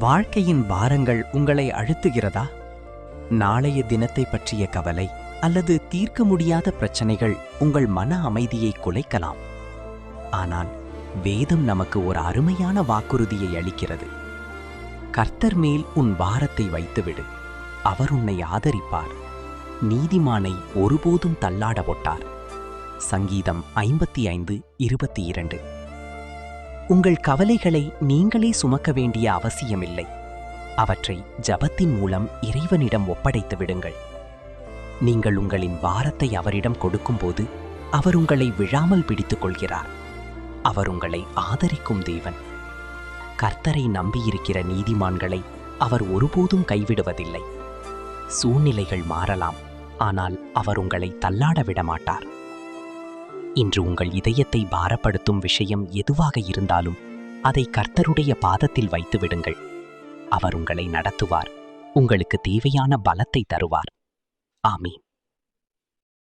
வாழ்க்கையின் பாரங்கள் உங்களை அழுத்துகிறதா? நாளைய தினத்தை பற்றிய கவலை அல்லது தீர்க்க முடியாத பிரச்சனைகள் உங்கள் மன அமைதியை குலைக்கலாம். ஆனால் வேதம் நமக்கு ஒரு அருமையான வாக்குறுதியை அளிக்கிறது. கர்த்தர் மேல் உன் பாரத்தை வைத்துவிடு, அவர் உன்னை ஆதரிப்பார். நீதிமானை ஒருபோதும் தள்ளாட ஒட்டார். சங்கீதம் 55:22. உங்கள் கவலைகளை நீங்களே சுமக்க வேண்டிய அவசியமில்லை. அவற்றை ஜெபத்தின் மூலம் இறைவனிடம் ஒப்படைத்து விடுங்கள். நீங்கள் உங்களின் பாரத்தை அவரிடம் கொடுக்கும்போது அவர் உங்களை விழாமல் பிடித்துக் கொள்கிறார். அவர் உங்களை ஆதரிக்கும் தேவன். கர்த்தரை நம்பியிருக்கிற நீதிமான்களை அவர் ஒருபோதும் கைவிடுவதில்லை. சூழ்நிலைகள் மாறலாம், ஆனால் அவர் உங்களை தள்ளாட விடமாட்டார். இன்று உங்கள் இதயத்தை பாரப்படுத்தும் விஷயம் எதுவாக இருந்தாலும் அதை கர்த்தருடைய பாதத்தில் வைத்து விடுங்கள். அவர் உங்களை நடத்துவார், உங்களுக்கு தேவையான பலத்தை தருவார். ஆமீன்.